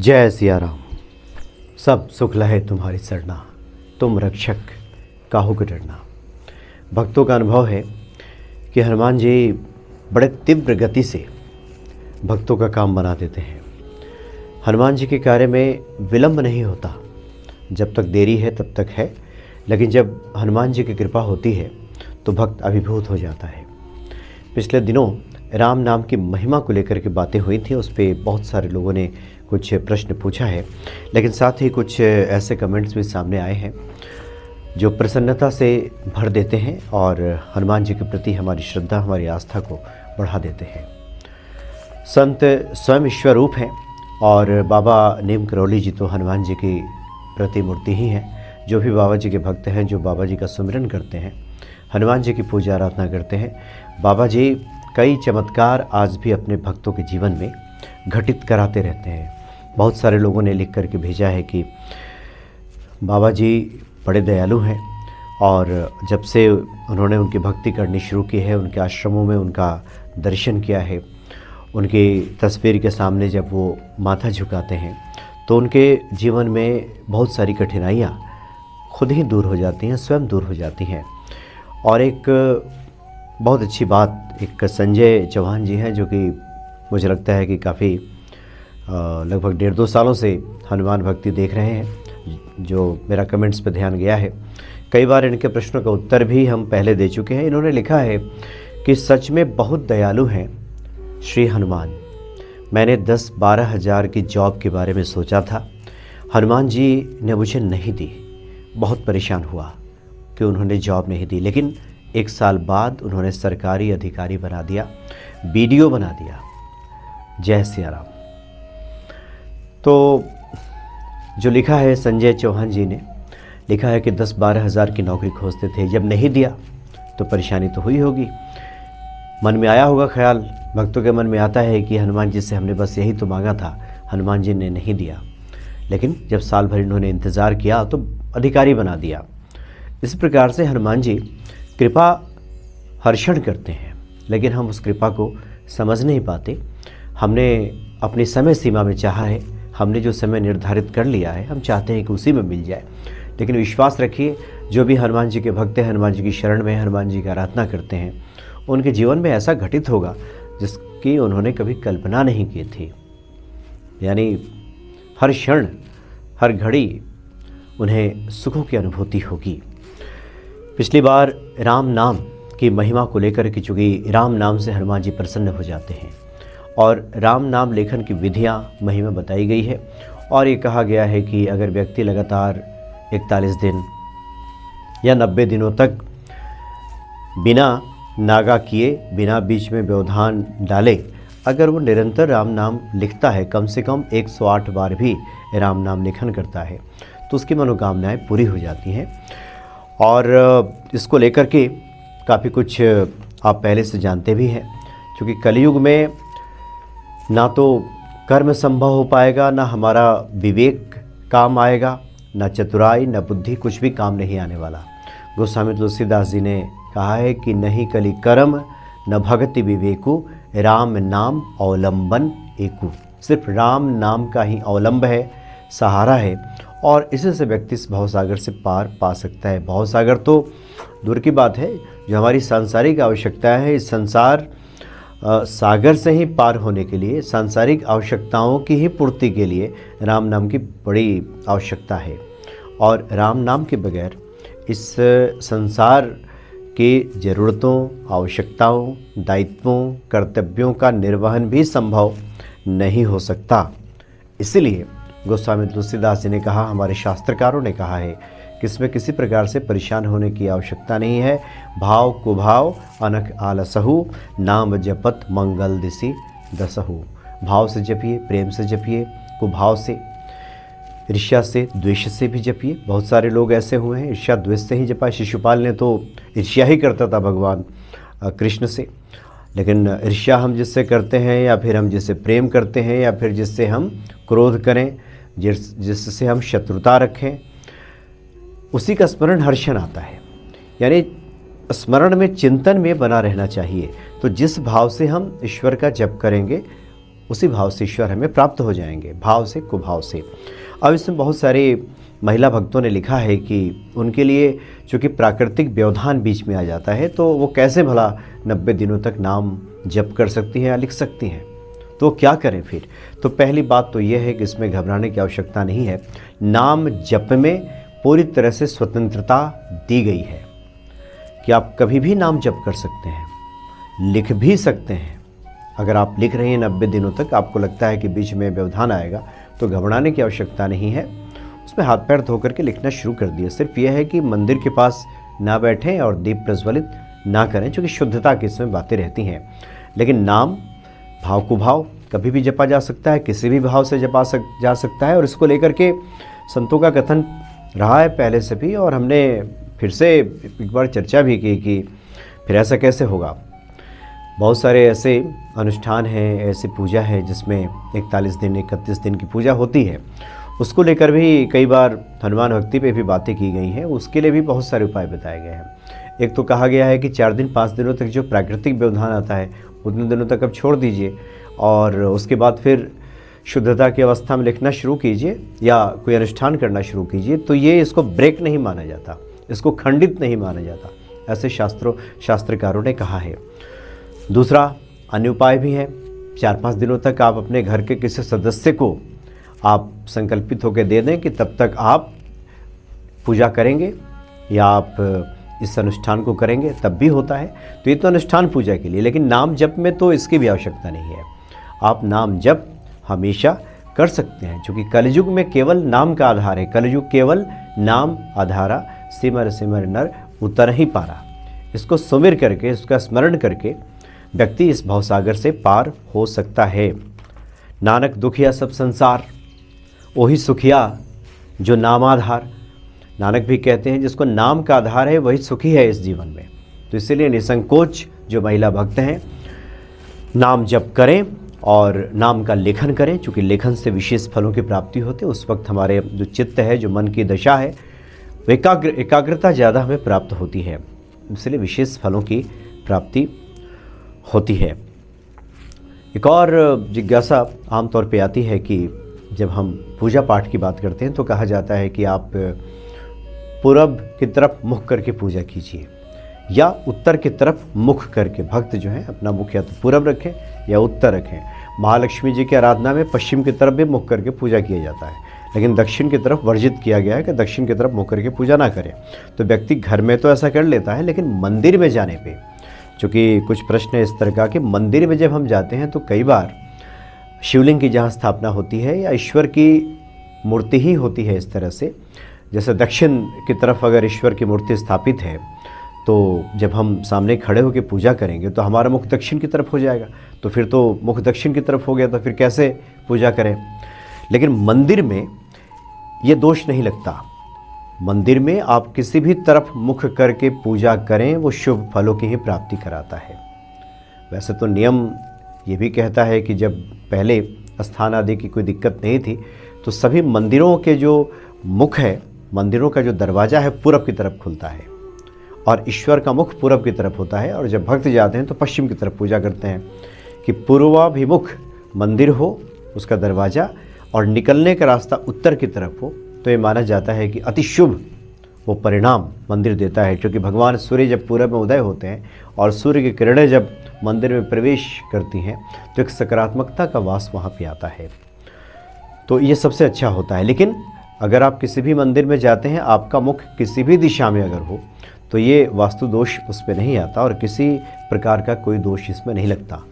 जय सिया राम। सब सुख लहे तुम्हारी सरना, तुम रक्षक काहू को डरना। भक्तों का अनुभव है कि हनुमान जी बड़े तीव्र गति से भक्तों का काम बना देते हैं। हनुमान जी के कार्य में विलंब नहीं होता, जब तक देरी है तब तक है, लेकिन जब हनुमान जी की कृपा होती है तो भक्त अभिभूत हो जाता है। पिछले दिनों राम नाम की महिमा को लेकर के बातें हुई थी, उस पर बहुत सारे लोगों ने कुछ प्रश्न पूछा है, लेकिन साथ ही कुछ ऐसे कमेंट्स भी सामने आए हैं जो प्रसन्नता से भर देते हैं और हनुमान जी के प्रति हमारी श्रद्धा, हमारी आस्था को बढ़ा देते हैं। संत स्वयं ईश्वर रूप हैं और बाबा नीम करौली जी तो हनुमान जी की प्रतिमूर्ति ही हैं। जो भी बाबा जी के भक्त हैं, जो बाबा जी का सुमिरन करते हैं, हनुमान जी की पूजा आराधना करते हैं, बाबा जी कई चमत्कार आज भी अपने भक्तों के जीवन में घटित कराते रहते हैं। बहुत सारे लोगों ने लिख करके भेजा है कि बाबा जी बड़े दयालु हैं और जब से उन्होंने उनकी भक्ति करनी शुरू की है, उनके आश्रमों में उनका दर्शन किया है, उनकी तस्वीर के सामने जब वो माथा झुकाते हैं तो उनके जीवन में बहुत सारी कठिनाइयाँ खुद ही दूर हो जाती हैं, स्वयं दूर हो जाती हैं। और एक बहुत अच्छी बात, एक संजय चौहान जी हैं जो कि मुझे लगता है कि काफ़ी लगभग 1.5-2 सालों से हनुमान भक्ति देख रहे हैं, जो मेरा कमेंट्स पे ध्यान गया है। कई बार इनके प्रश्नों का उत्तर भी हम पहले दे चुके हैं। इन्होंने लिखा है कि सच में बहुत दयालु हैं श्री हनुमान। मैंने 10-12 हज़ार की जॉब के बारे में सोचा था, हनुमान जी ने मुझे नहीं दी। बहुत परेशान हुआ कि उन्होंने जॉब नहीं दी, लेकिन 1 साल बाद उन्होंने सरकारी अधिकारी बना दिया, बीडीओ बना दिया। जय सिया राम। तो जो लिखा है संजय चौहान जी ने लिखा है कि 10-12 हज़ार की नौकरी खोजते थे, जब नहीं दिया तो परेशानी तो हुई होगी। मन में आया होगा ख्याल, भक्तों के मन में आता है कि हनुमान जी से हमने बस यही तो मांगा था, हनुमान जी ने नहीं दिया। लेकिन जब साल भर इन्होंने इंतज़ार किया तो अधिकारी बना दिया। इस प्रकार से हनुमान जी कृपा हर्षण करते हैं, लेकिन हम उस कृपा को समझ नहीं पाते। हमने अपनी समय सीमा में चाहा है, हमने जो समय निर्धारित कर लिया है, हम चाहते हैं कि उसी में मिल जाए। लेकिन विश्वास रखिए, जो भी हनुमान जी के भक्त हैं, हनुमान जी की शरण में, हनुमान जी की आराधना करते हैं, उनके जीवन में ऐसा घटित होगा जिसकी उन्होंने कभी कल्पना नहीं की थी। यानी हर क्षण, हर घड़ी उन्हें सुखों की अनुभूति होगी। पिछली बार राम नाम की महिमा को लेकर के, चूँकि राम नाम से हनुमान जी प्रसन्न हो जाते हैं और राम नाम लेखन की विधियाँ महिमा बताई गई है। और ये कहा गया है कि अगर व्यक्ति लगातार 41 दिन या 90 दिनों तक बिना नागा किए, बिना बीच में व्यवधान डाले, अगर वो निरंतर राम नाम लिखता है, कम से कम 108 बार भी राम नाम लेखन करता है, तो उसकी मनोकामनाएं पूरी हो जाती हैं। और इसको लेकर के काफ़ी कुछ आप पहले से जानते भी हैं, क्योंकि कलयुग में ना तो कर्म संभव हो पाएगा, ना हमारा विवेक काम आएगा, ना चतुराई, ना बुद्धि, कुछ भी काम नहीं आने वाला। गोस्वामी तुलसीदास जी ने कहा है कि नहीं कली कर्म न भगति विवेकु, राम नाम अवलंबन एकु। सिर्फ राम नाम का ही अवलंब है, सहारा है, और इसी से व्यक्ति इस भवसागर से पार पा सकता है। भवसागर तो दूर की बात है, जो हमारी सांसारिक आवश्यकता है, इस संसार सागर से ही पार होने के लिए, सांसारिक आवश्यकताओं की ही पूर्ति के लिए राम नाम की बड़ी आवश्यकता है। और राम नाम के बगैर इस संसार की ज़रूरतों, आवश्यकताओं, दायित्वों, कर्तव्यों का निर्वहन भी संभव नहीं हो सकता। इसलिए गोस्वामी तुलसीदास जी ने कहा, हमारे शास्त्रकारों ने कहा है कि इसमें किसी प्रकार से परेशान होने की आवश्यकता नहीं है। भाव कुभाव अनख आलसहु, नाम जपत मंगल दिशि दसहु। भाव से जपिए, प्रेम से जपिए, कुभाव से, ईर्ष्या से, द्वेष से भी जपिए। बहुत सारे लोग ऐसे हुए हैं ईर्ष्या द्वेष से ही जपा। शिशुपाल ने तो ईर्ष्या ही करता था भगवान कृष्ण से, लेकिन ईर्ष्या हम जिससे करते हैं, या फिर हम जिससे प्रेम करते हैं, या फिर जिससे हम क्रोध करें, जिससे हम शत्रुता रखें, उसी का स्मरण हर क्षण आता है। यानी स्मरण में, चिंतन में बना रहना चाहिए। तो जिस भाव से हम ईश्वर का जप करेंगे, उसी भाव से ईश्वर हमें प्राप्त हो जाएंगे, भाव से कुभाव से। अब इसमें बहुत सारे महिला भक्तों ने लिखा है कि उनके लिए चूँकि प्राकृतिक व्यवधान बीच में आ जाता है, तो वो कैसे भला 90 दिनों तक नाम जप कर सकती हैं या लिख सकती हैं, तो क्या करें फिर। तो पहली बात तो ये है कि इसमें घबराने की आवश्यकता नहीं है। नाम जप में पूरी तरह से स्वतंत्रता दी गई है कि आप कभी भी नाम जप कर सकते हैं, लिख भी सकते हैं। अगर आप लिख रहे हैं 90 दिनों तक, आपको लगता है कि बीच में व्यवधान आएगा, तो घबराने की आवश्यकता नहीं है। उसमें हाथ पैर धो करके लिखना शुरू कर दिए। सिर्फ यह है कि मंदिर के पास ना बैठें और दीप प्रज्वलित ना करें, क्योंकि शुद्धता की इसमें बातें रहती हैं। लेकिन नाम भाव कुभाव कभी भी जपा जा सकता है, किसी भी भाव से जा सकता है। और इसको लेकर के संतों का कथन रहा है पहले से भी, और हमने फिर से एक बार चर्चा भी की कि फिर ऐसा कैसे होगा। बहुत सारे ऐसे अनुष्ठान हैं, ऐसी पूजा है जिसमें 41 दिन 31 दिन की पूजा होती है। उसको लेकर भी कई बार हनुमान भक्ति पे भी बातें की गई हैं। उसके लिए भी बहुत सारे उपाय बताए गए हैं। एक तो कहा गया है कि 4 दिन 5 दिनों तक जो प्राकृतिक व्यवधान आता है उतने दिनों तक अब छोड़ दीजिए, और उसके बाद फिर शुद्धता की अवस्था में लिखना शुरू कीजिए या कोई अनुष्ठान करना शुरू कीजिए। तो ये इसको ब्रेक नहीं माना जाता, इसको खंडित नहीं माना जाता, ऐसे शास्त्रकारों ने कहा है। दूसरा अन्य उपाय भी है। 4-5 दिनों तक आप अपने घर के किसी सदस्य को आप संकल्पित होकर दे दें कि तब तक आप पूजा करेंगे या आप इस अनुष्ठान को करेंगे, तब भी होता है। तो ये तो अनुष्ठान पूजा के लिए, लेकिन नाम जप में तो इसकी भी आवश्यकता नहीं है। आप नाम जप हमेशा कर सकते हैं, क्योंकि कलयुग में केवल नाम का आधार है। कलयुग केवल नाम आधारा, सिमर सिमर नर उतर ही पारा। इसको सुमिर करके, इसका स्मरण करके व्यक्ति इस भवसागर से पार हो सकता है। नानक दुखिया सब संसार, वही सुखिया जो नामाधार। नानक भी कहते हैं जिसको नाम का आधार है वही सुखी है इस जीवन में। तो इसलिए निसंकोच जो महिला भक्त हैं नाम जप करें और नाम का लेखन करें, क्योंकि लेखन से विशेष फलों की प्राप्ति होती है। उस वक्त हमारे जो चित्त है, जो मन की दशा है, एकाग्रता ज़्यादा हमें प्राप्त होती है, इसलिए विशेष फलों की प्राप्ति होती है। एक और जिज्ञासा आमतौर पे आती है कि जब हम पूजा पाठ की बात करते हैं तो कहा जाता है कि आप पूरब की तरफ मुख करके पूजा कीजिए या उत्तर की तरफ मुख करके। भक्त जो है अपना मुख या तो पूरब रखें या उत्तर रखें। महालक्ष्मी जी की आराधना में पश्चिम की तरफ भी मुख करके पूजा किया जाता है, लेकिन दक्षिण की तरफ वर्जित किया गया है कि दक्षिण की तरफ मुख करके पूजा ना करें। तो व्यक्ति घर में तो ऐसा कर लेता है, लेकिन मंदिर में जाने पे, चूँकि कुछ प्रश्न इस तरह का कि मंदिर में जब हम जाते हैं तो कई बार शिवलिंग की जहाँ स्थापना होती है या ईश्वर की मूर्ति ही होती है इस तरह से, जैसे दक्षिण की तरफ अगर ईश्वर की मूर्ति स्थापित है तो जब हम सामने खड़े होकर पूजा करेंगे तो हमारा मुख दक्षिण की तरफ हो जाएगा। तो फिर तो मुख दक्षिण की तरफ हो गया, तो फिर कैसे पूजा करें। लेकिन मंदिर में ये दोष नहीं लगता। मंदिर में आप किसी भी तरफ मुख करके पूजा करें, वो शुभ फलों की ही प्राप्ति कराता है। वैसे तो नियम ये भी कहता है कि जब पहले स्थान आदि की कोई दिक्कत नहीं थी तो सभी मंदिरों के जो मुख है, मंदिरों का जो दरवाज़ा है पूरब की तरफ खुलता है और ईश्वर का मुख पूरब की तरफ होता है। और जब भक्त जाते हैं तो पश्चिम की तरफ पूजा करते हैं कि पूर्वाभिमुख मंदिर हो उसका दरवाज़ा और निकलने का रास्ता उत्तर की तरफ हो। तो ये माना जाता है कि अति शुभ वो परिणाम मंदिर देता है, क्योंकि भगवान सूर्य जब पूरब में उदय होते हैं और सूर्य की किरणें जब मंदिर में प्रवेश करती हैं तो एक सकारात्मकता का वास वहाँ पे आता है। तो ये सबसे अच्छा होता है। लेकिन अगर आप किसी भी मंदिर में जाते हैं, आपका मुख किसी भी दिशा में अगर हो तो ये वास्तु दोष उस पर नहीं आता और किसी प्रकार का कोई दोष इसमें नहीं लगता।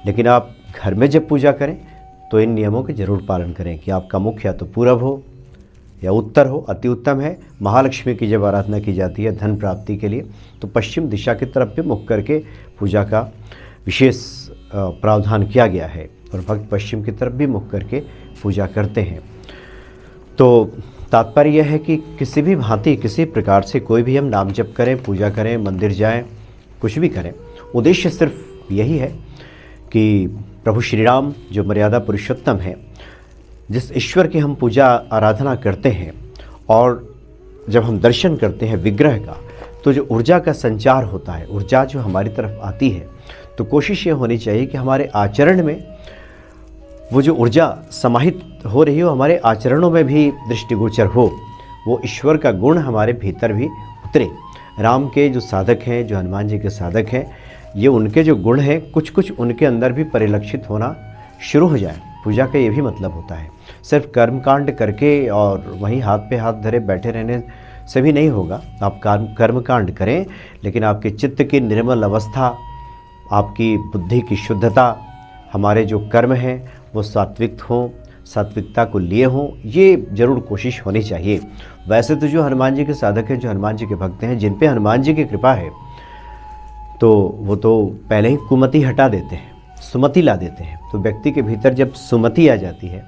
लेकिन आप घर में जब पूजा करें तो इन नियमों के जरूर पालन करें कि आपका मुख या तो पूरब हो या उत्तर हो, अति उत्तम है। महालक्ष्मी की जब आराधना की जाती है धन प्राप्ति के लिए तो पश्चिम दिशा की तरफ भी मुख करके पूजा का विशेष प्रावधान किया गया है और भक्त पश्चिम की तरफ भी मुख करके पूजा करते हैं। तो तात्पर्य यह है कि किसी भी भांति किसी प्रकार से कोई भी हम नाम जप करें, पूजा करें, मंदिर जाएं, कुछ भी करें, उद्देश्य सिर्फ यही है कि प्रभु श्री राम जो मर्यादा पुरुषोत्तम है, जिस ईश्वर की हम पूजा आराधना करते हैं और जब हम दर्शन करते हैं विग्रह का, तो जो ऊर्जा का संचार होता है, ऊर्जा जो हमारी तरफ आती है, तो कोशिश ये होनी चाहिए कि हमारे आचरण में वो जो ऊर्जा समाहित हो रही हो हमारे आचरणों में भी दृष्टिगोचर हो, वो ईश्वर का गुण हमारे भीतर भी उतरे। राम के जो साधक हैं, जो हनुमान जी के साधक हैं, ये उनके जो गुण हैं कुछ कुछ उनके अंदर भी परिलक्षित होना शुरू हो जाए। पूजा का ये भी मतलब होता है। सिर्फ कर्मकांड करके और वहीं हाथ पे हाथ धरे बैठे रहने से भी नहीं होगा। आप कर्मकांड करें, लेकिन आपके चित्त की निर्मल अवस्था, आपकी बुद्धि की शुद्धता, हमारे जो कर्म हैं वो सात्विक हों, सात्विकता को लिए हों, ये जरूर कोशिश होनी चाहिए। वैसे तो जो हनुमान जी के साधक हैं, जो हनुमान जी के भक्त हैं, जिन पे हनुमान जी की कृपा है, तो वो तो पहले ही कुमति हटा देते हैं, सुमति ला देते हैं। तो व्यक्ति के भीतर जब सुमति आ जाती है,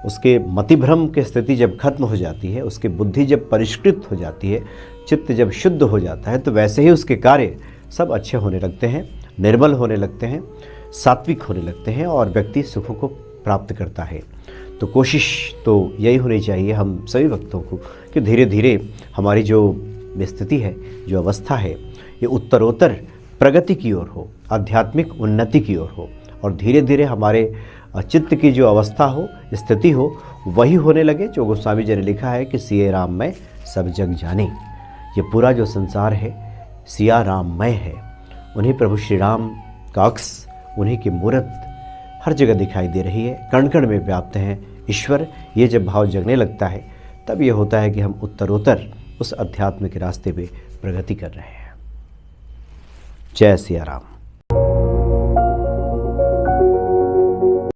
उसके मतिभ्रम की स्थिति जब खत्म हो जाती है, उसकी बुद्धि जब परिष्कृत हो जाती है, चित्त जब शुद्ध हो जाता है, तो वैसे ही उसके कार्य सब अच्छे होने लगते हैं, निर्मल होने लगते हैं, सात्विक होने लगते हैं और व्यक्ति सुखों को प्राप्त करता है। तो कोशिश तो यही होनी चाहिए हम सभी भक्तों को कि धीरे धीरे हमारी जो स्थिति है, जो अवस्था है, ये उत्तरोत्तर प्रगति की ओर हो, आध्यात्मिक उन्नति की ओर हो और धीरे धीरे हमारे चित्त की जो अवस्था हो, स्थिति हो, वही होने लगे जो गोस्वामी जी ने लिखा है कि सिया राममय सब जग जाने। ये पूरा जो संसार है सिया राममय है। उन्हीं प्रभु श्री राम का अक्स, उन्हीं की मूर्त हर जगह दिखाई दे रही है, कण कण में व्याप्त हैं ईश्वर। ये जब भाव जगने लगता है तब ये होता है कि हम उत्तरोत्तर उस अध्यात्म के रास्ते पे प्रगति कर रहे हैं। जय सिया राम।